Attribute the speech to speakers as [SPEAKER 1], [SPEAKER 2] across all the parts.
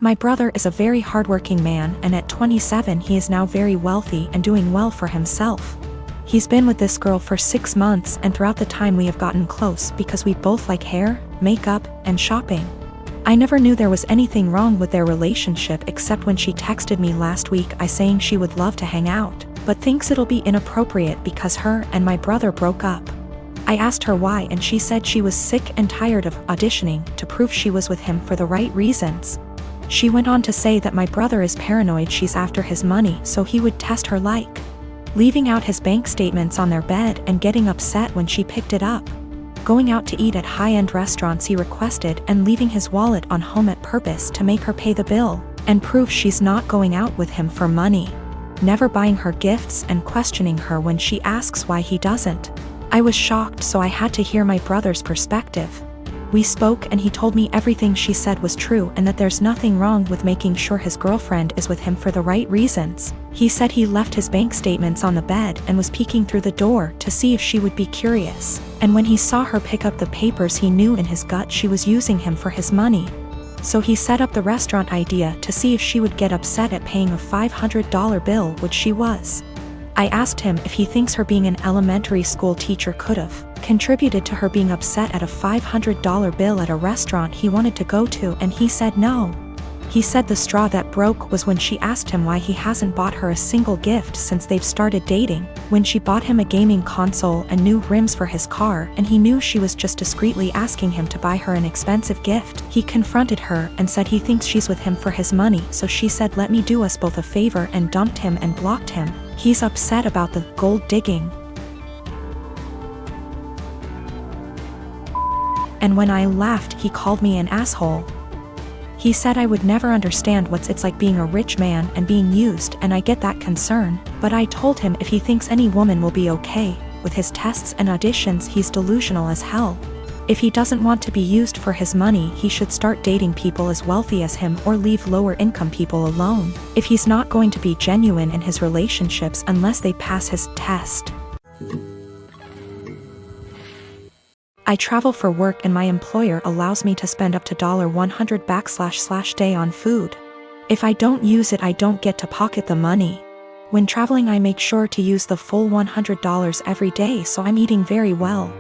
[SPEAKER 1] My brother is a very hardworking man, and at 27 he is now very wealthy and doing well for himself. He's been with this girl for 6 months, and throughout the time we have gotten close because we both like hair, makeup, and shopping. I never knew there was anything wrong with their relationship except when she texted me last week saying she would love to hang out, but thinks it'll be inappropriate because her and my brother broke up. I asked her why, and she said she was sick and tired of auditioning to prove she was with him for the right reasons. She went on to say that my brother is paranoid she's after his money, so he would test her, like leaving out his bank statements on their bed and getting upset when she picked it up, going out to eat at high-end restaurants he requested, and leaving his wallet on home at purpose to make her pay the bill and prove she's not going out with him for money, never buying her gifts and questioning her when she asks why he doesn't. I was shocked, so I had to hear my brother's perspective. We spoke and he told me everything she said was true and that there's nothing wrong with making sure his girlfriend is with him for the right reasons. He said he left his bank statements on the bed and was peeking through the door to see if she would be curious, and when he saw her pick up the papers he knew in his gut she was using him for his money. So he set up the restaurant idea to see if she would get upset at paying a $500 bill, which she was. I asked him if he thinks her being an elementary school teacher could have contributed to her being upset at a $500 bill at a restaurant he wanted to go to, and he said no. He said the straw that broke was when she asked him why he hasn't bought her a single gift since they've started dating, when she bought him a gaming console and new rims for his car, and he knew she was just discreetly asking him to buy her an expensive gift. He confronted her and said he thinks she's with him for his money, so she said let me do us both a favor and dumped him and blocked him. He's upset about the gold digging. And when I laughed, he called me an asshole. He said I would never understand what it's like being a rich man and being used, and I get that concern, but I told him if he thinks any woman will be okay with his tests and auditions, he's delusional as hell. If he doesn't want to be used for his money, he should start dating people as wealthy as him or leave lower income people alone, if he's not going to be genuine in his relationships unless they pass his test. I travel for work and my employer allows me to spend up to $100 / day on food. If I don't use it, I don't get to pocket the money. When traveling, I make sure to use the full $100 every day, so I'm eating very well.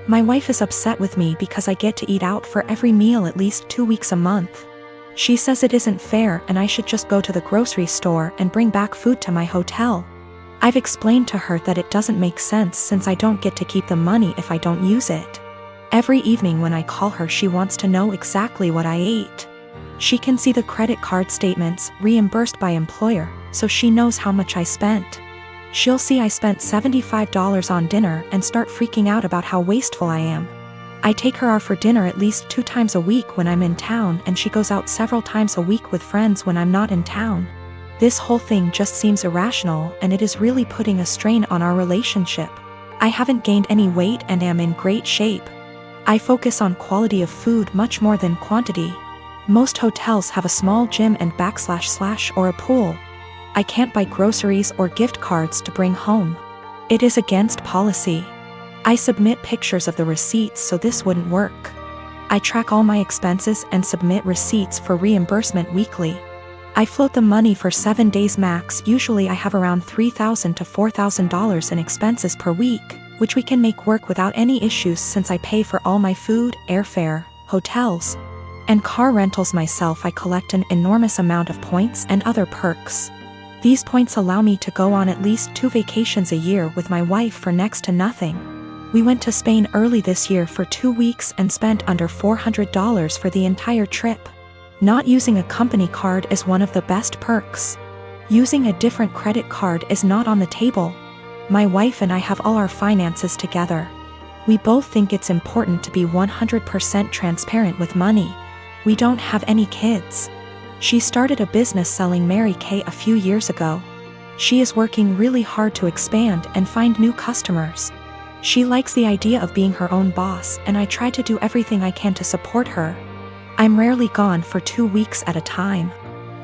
[SPEAKER 1] My wife is upset with me because I get to eat out for every meal at least 2 weeks a month. She says it isn't fair and I should just go to the grocery store and bring back food to my hotel. I've explained to her that it doesn't make sense since I don't get to keep the money if I don't use it. Every evening when I call her, she wants to know exactly what I ate. She can see the credit card statements reimbursed by employer, so she knows how much I spent. She'll see I spent $75 on dinner and start freaking out about how wasteful I am. I take her out for dinner at least 2 times a week when I'm in town, and she goes out several times a week with friends when I'm not in town. This whole thing just seems irrational, and it is really putting a strain on our relationship. I haven't gained any weight and am in great shape. I focus on quality of food much more than quantity. Most hotels have a small gym and / or a pool. I can't buy groceries or gift cards to bring home. It is against policy. I submit pictures of the receipts, so this wouldn't work. I track all my expenses and submit receipts for reimbursement weekly. I float the money for 7 days max. Usually I have around $3,000 to $4,000 in expenses per week, which we can make work without any issues since I pay for all my food, airfare, hotels, and car rentals myself. I collect an enormous amount of points and other perks. These points allow me to go on at least 2 vacations a year with my wife for next to nothing. We went to Spain early this year for 2 weeks and spent under $400 for the entire trip. Not using a company card is one of the best perks. Using a different credit card is not on the table. My wife and I have all our finances together. We both think it's important to be 100% transparent with money. We don't have any kids. She started a business selling Mary Kay a few years ago. She is working really hard to expand and find new customers. She likes the idea of being her own boss, and I try to do everything I can to support her. I'm rarely gone for 2 weeks at a time.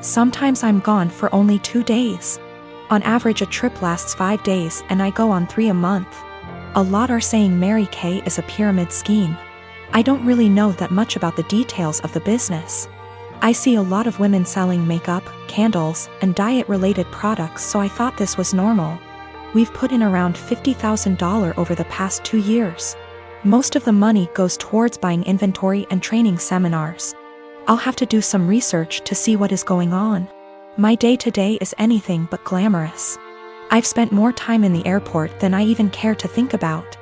[SPEAKER 1] Sometimes I'm gone for only 2 days. On average, a trip lasts 5 days, and I go on 3 a month. A lot are saying Mary Kay is a pyramid scheme. I don't really know that much about the details of the business. I see a lot of women selling makeup, candles, and diet-related products, so I thought this was normal. We've put in around $50,000 over the past 2 years. Most of the money goes towards buying inventory and training seminars. I'll have to do some research to see what is going on. My day-to-day is anything but glamorous. I've spent more time in the airport than I even care to think about.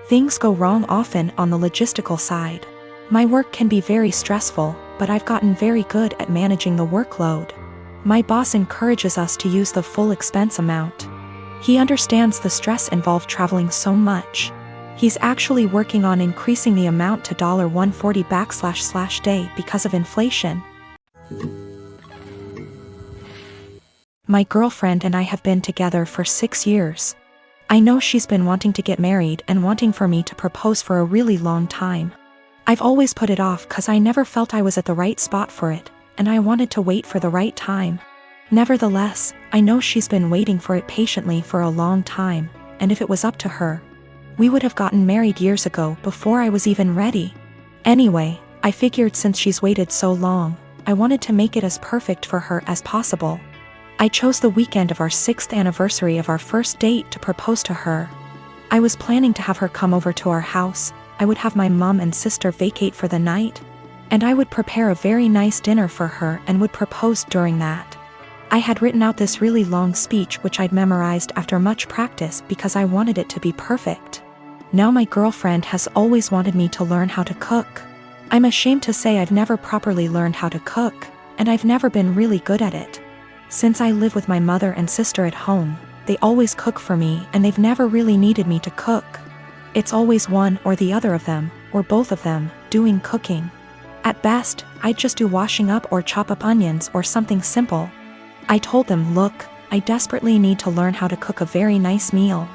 [SPEAKER 1] Things go wrong often on the logistical side. My work can be very stressful, but I've gotten very good at managing the workload. My boss encourages us to use the full expense amount. He understands the stress involved traveling so much. He's actually working on increasing the amount to $140/day because of inflation. My girlfriend and I have been together for 6 years. I know she's been wanting to get married and wanting for me to propose for a really long time. I've always put it off because I never felt I was at the right spot for it, and I wanted to wait for the right time. Nevertheless, I know she's been waiting for it patiently for a long time, and if it was up to her, we would have gotten married years ago before I was even ready. Anyway, I figured since she's waited so long, I wanted to make it as perfect for her as possible. I chose the weekend of our 6th anniversary of our first date to propose to her. I was planning to have her come over to our house. I would have my mom and sister vacate for the night, and I would prepare a very nice dinner for her and would propose during that. I had written out this really long speech which I'd memorized after much practice because I wanted it to be perfect. Now my girlfriend has always wanted me to learn how to cook. I'm ashamed to say I've never properly learned how to cook, and I've never been really good at it. Since I live with my mother and sister at home, they always cook for me and they've never really needed me to cook. It's always one or the other of them, or both of them, doing cooking. At best, I'd just do washing up or chop up onions or something simple. I told them, look, I desperately need to learn how to cook a very nice meal.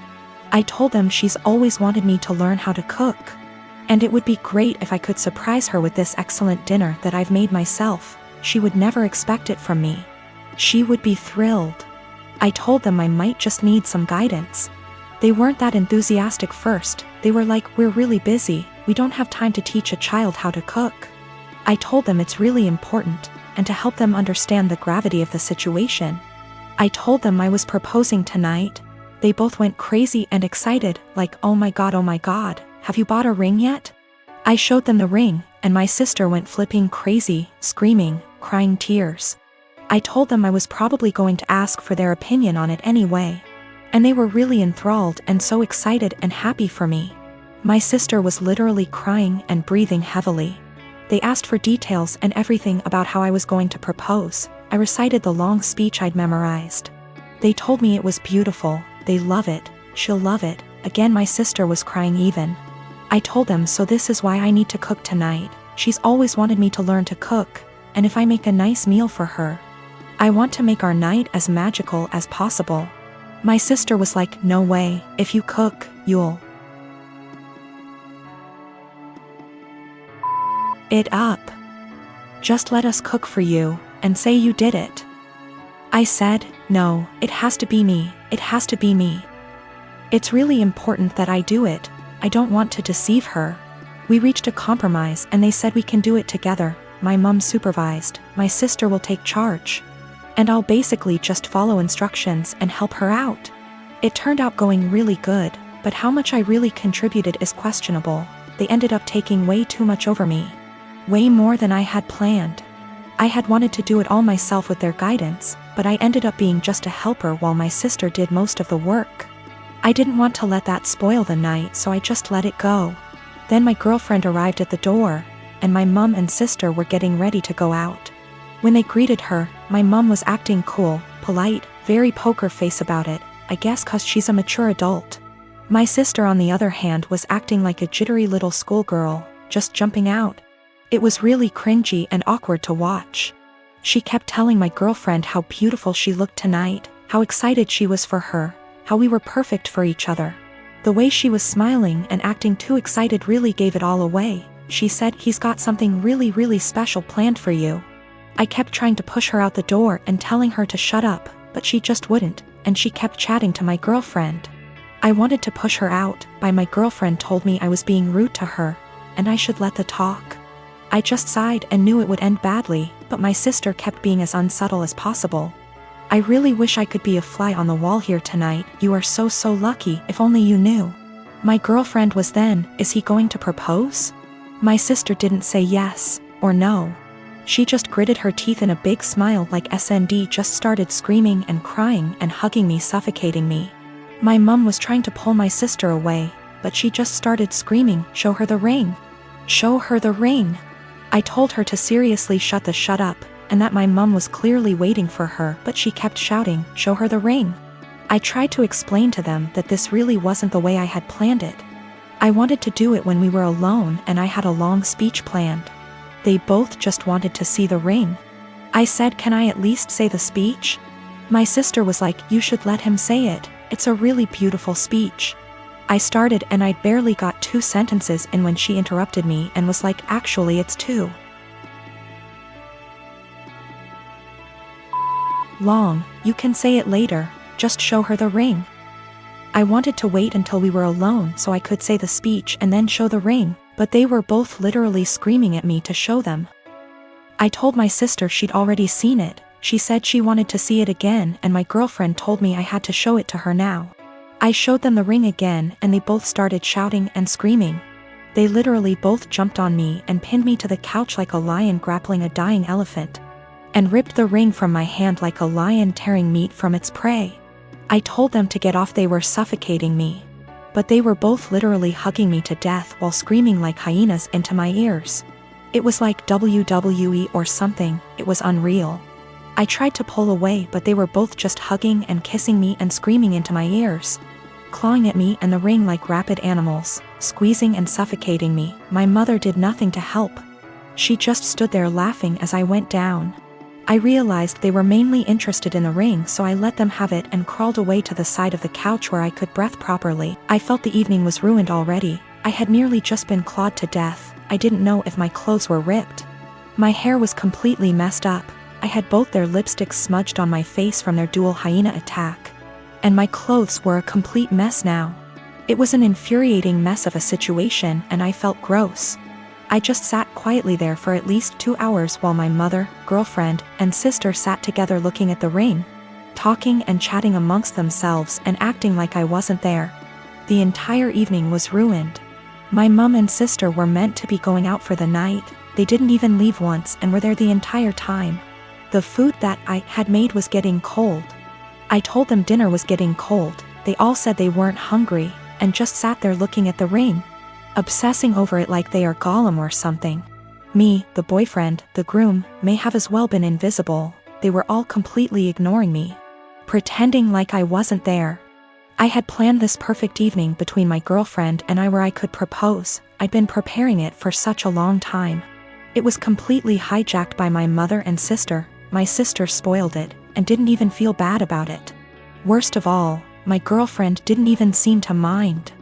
[SPEAKER 1] I told them she's always wanted me to learn how to cook, and it would be great if I could surprise her with this excellent dinner that I've made myself. She would never expect it from me. She would be thrilled. I told them I might just need some guidance. They weren't that enthusiastic first. They were like, we're really busy, we don't have time to teach a child how to cook. I told them it's really important, and to help them understand the gravity of the situation, I told them I was proposing tonight. They both went crazy and excited, like, oh my god, have you bought a ring yet? I showed them the ring, and my sister went flipping crazy, screaming, crying tears. I told them I was probably going to ask for their opinion on it anyway. And they were really enthralled and so excited and happy for me. My sister was literally crying and breathing heavily. They asked for details and everything about how I was going to propose. I recited the long speech I'd memorized. They told me it was beautiful, they love it, she'll love it. Again my sister was crying even. I told them, so this is why I need to cook tonight. She's always wanted me to learn to cook, and if I make a nice meal for her, I want to make our night as magical as possible. My sister was like, no way, if you cook, you'll it up. Just let us cook for you, and say you did it. I said, no, it has to be me, it has to be me. It's really important that I do it, I don't want to deceive her. We reached a compromise and they said we can do it together. My mom supervised, my sister will take charge. And I'll basically just follow instructions and help her out. It turned out going really good, but how much I really contributed is questionable. They ended up taking way too much over me. Way more than I had planned. I had wanted to do it all myself with their guidance, but I ended up being just a helper while my sister did most of the work. I didn't want to let that spoil the night, so I just let it go. Then my girlfriend arrived at the door, and my mom and sister were getting ready to go out. When they greeted her, my mom was acting cool, polite, very poker face about it, I guess 'cause she's a mature adult. My sister on the other hand was acting like a jittery little schoolgirl, just jumping out. It was really cringy and awkward to watch. She kept telling my girlfriend how beautiful she looked tonight, how excited she was for her, how we were perfect for each other. The way she was smiling and acting too excited really gave it all away. She said, he's got something really special planned for you. I kept trying to push her out the door and telling her to shut up, but she just wouldn't, and she kept chatting to my girlfriend. I wanted to push her out, but my girlfriend told me I was being rude to her, and I should let the talk I just sighed and knew it would end badly, but my sister kept being as unsubtle as possible. I really wish I could be a fly on the wall here tonight. You are so lucky, if only you knew. My girlfriend was then, is he going to propose? My sister didn't say yes, or no. She just gritted her teeth in a big smile like SND just started screaming and crying and hugging me, suffocating me. My mum was trying to pull my sister away, but she just started screaming, show her the ring. Show her the ring. I told her to seriously shut up, and that my mum was clearly waiting for her, but she kept shouting, show her the ring. I tried to explain to them that this really wasn't the way I had planned it. I wanted to do it when we were alone and I had a long speech planned. They both just wanted to see the ring. I said, can I at least say the speech? My sister was like, you should let him say it, it's a really beautiful speech. I started and I'd barely got 2 sentences in when she interrupted me and was like, actually it's 2. Long, you can say it later, just show her the ring. I wanted to wait until we were alone so I could say the speech and then show the ring, but they were both literally screaming at me to show them. I told my sister she'd already seen it, she said she wanted to see it again, and my girlfriend told me I had to show it to her now. I showed them the ring again and they both started shouting and screaming. They literally both jumped on me and pinned me to the couch like a lion grappling a dying elephant, and ripped the ring from my hand like a lion tearing meat from its prey. I told them to get off, they were suffocating me. But they were both literally hugging me to death while screaming like hyenas into my ears. It was like WWE or something, it was unreal. I tried to pull away but they were both just hugging and kissing me and screaming into my ears, clawing at me and the ring like rabid animals, squeezing and suffocating me. My mother did nothing to help. She just stood there laughing as I went down. I realized they were mainly interested in the ring, so I let them have it and crawled away to the side of the couch where I could breathe properly. I felt the evening was ruined already. I had nearly just been clawed to death. I didn't know if my clothes were ripped. My hair was completely messed up. I had both their lipsticks smudged on my face from their dual hyena attack. And my clothes were a complete mess now. It was an infuriating mess of a situation and I felt gross. I just sat quietly there for at least 2 hours while my mother, girlfriend, and sister sat together looking at the ring, talking and chatting amongst themselves and acting like I wasn't there. The entire evening was ruined. My mum and sister were meant to be going out for the night. They didn't even leave once and were there the entire time. The food that I had made was getting cold. I told them dinner was getting cold. They all said they weren't hungry and just sat there looking at the ring, obsessing over it like they are Gollum or something. Me, the boyfriend, the groom, may have as well been invisible. They were all completely ignoring me, pretending like I wasn't there. I had planned this perfect evening between my girlfriend and I where I could propose. I'd been preparing it for such a long time. It was completely hijacked by my mother and sister. My sister spoiled it and didn't even feel bad about it. Worst of all, my girlfriend didn't even seem to mind.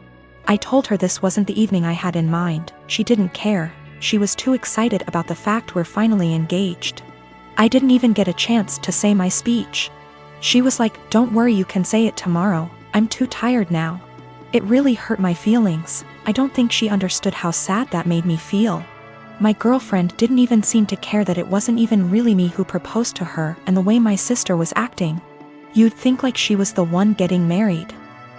[SPEAKER 1] I told her this wasn't the evening I had in mind. She didn't care. She was too excited about the fact we're finally engaged. I didn't even get a chance to say my speech. She was like, don't worry, you can say it tomorrow. I'm too tired now. It really hurt my feelings. I don't think she understood how sad that made me feel. My girlfriend didn't even seem to care that it wasn't even really me who proposed to her, and the way my sister was acting, you'd think like she was the one getting married.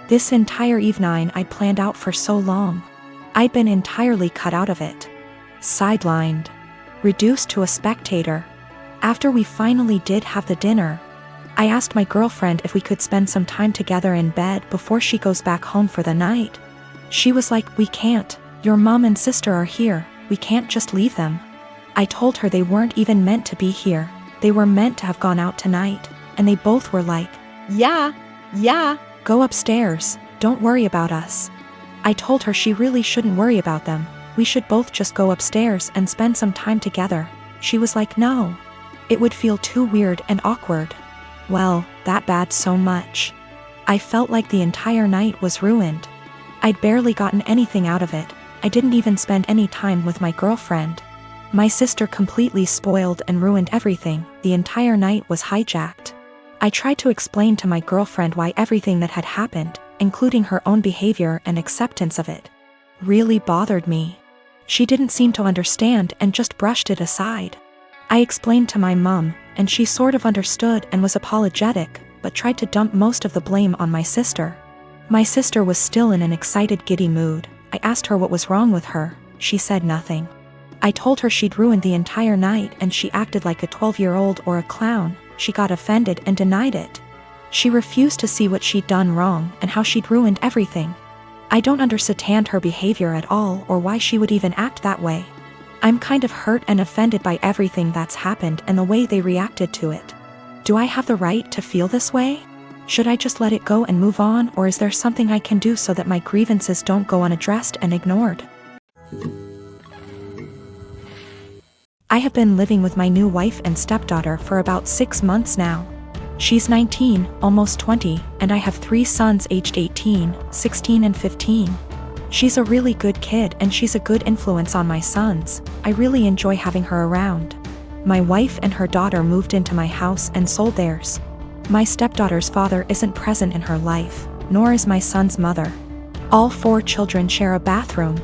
[SPEAKER 1] This entire evening I'd planned out for so long. I'd been entirely cut out of it. Sidelined. Reduced to a spectator. After we finally did have the dinner, I asked my girlfriend if we could spend some time together in bed before she goes back home for the night. She was like, we can't. Your mom and sister are here. We can't just leave them. I told her they weren't even meant to be here. They were meant to have gone out tonight. And they both were like, yeah. Go upstairs. Don't worry about us. I told her she really shouldn't worry about them. We should both just go upstairs and spend some time together. She was like, no. It would feel too weird and awkward. Well, that bad so much. I felt like the entire night was ruined. I'd barely gotten anything out of it. I didn't even spend any time with my girlfriend. My sister completely spoiled and ruined everything. The entire night was hijacked. I tried to explain to my girlfriend why everything that had happened, including her own behavior and acceptance of it, really bothered me. She didn't seem to understand and just brushed it aside. I explained to my mum, and she sort of understood and was apologetic, but tried to dump most of the blame on my sister. My sister was still in an excited, giddy mood. I asked her what was wrong with her. She said nothing. I told her she'd ruined the entire night and she acted like a 12-year-old or a clown. She got offended and denied it. She refused to see what she'd done wrong and how she'd ruined everything. I don't understand her behavior at all or why she would even act that way. I'm kind of hurt and offended by everything that's happened and the way they reacted to it. Do I have the right to feel this way? Should I just let it go and move on, or is there something I can do so that my grievances don't go unaddressed and ignored? I have been living with my new wife and stepdaughter for about 6 months now. She's 19, almost 20, and I have 3 sons aged 18, 16 and 15. She's a really good kid and she's a good influence on my sons. I really enjoy having her around. My wife and her daughter moved into my house and sold theirs. My stepdaughter's father isn't present in her life, nor is my son's mother. All 4 children share a bathroom.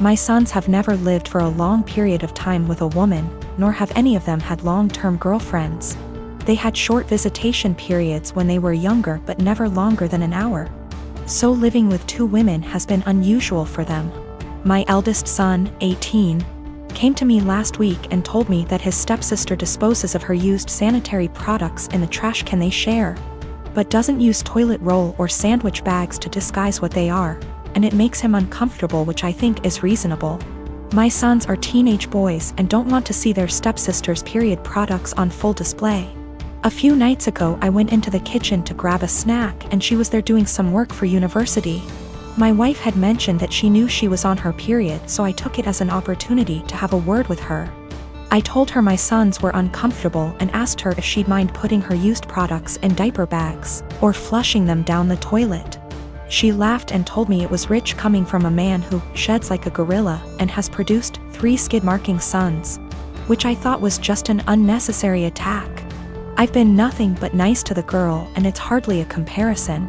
[SPEAKER 1] My sons have never lived for a long period of time with a woman, nor have any of them had long-term girlfriends. They had short visitation periods when they were younger but never longer than an hour. So living with 2 women has been unusual for them. My eldest son, 18, came to me last week and told me that his stepsister disposes of her used sanitary products in the trash can they share, but doesn't use toilet roll or sandwich bags to disguise what they are, and it makes him uncomfortable, which I think is reasonable. My sons are teenage boys and don't want to see their stepsister's period products on full display. A few nights ago I went into the kitchen to grab a snack and she was there doing some work for university. My wife had mentioned that she knew she was on her period, so I took it as an opportunity to have a word with her. I told her my sons were uncomfortable and asked her if she'd mind putting her used products in diaper bags or flushing them down the toilet. She laughed and told me it was rich coming from a man who sheds like a gorilla and has produced 3 skid-marking sons, which I thought was just an unnecessary attack. I've been nothing but nice to the girl and it's hardly a comparison.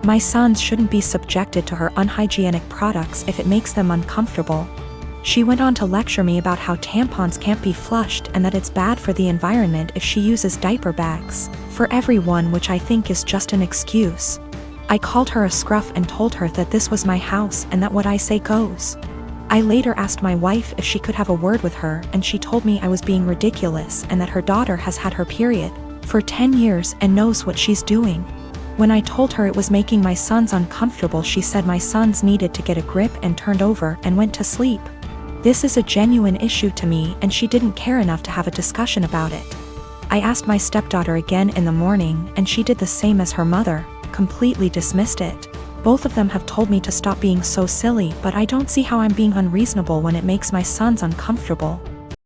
[SPEAKER 1] My sons shouldn't be subjected to her unhygienic products if it makes them uncomfortable. She went on to lecture me about how tampons can't be flushed and that it's bad for the environment if she uses diaper bags for everyone, which I think is just an excuse. I called her a scruff and told her that this was my house and that what I say goes. I later asked my wife if she could have a word with her and she told me I was being ridiculous and that her daughter has had her period for 10 years and knows what she's doing. When I told her it was making my sons uncomfortable, she said my sons needed to get a grip and turned over and went to sleep. This is a genuine issue to me and she didn't care enough to have a discussion about it. I asked my stepdaughter again in the morning and she did the same as her mother, completely dismissed it. Both of them have told me to stop being so silly, but I don't see how I'm being unreasonable when it makes my sons uncomfortable.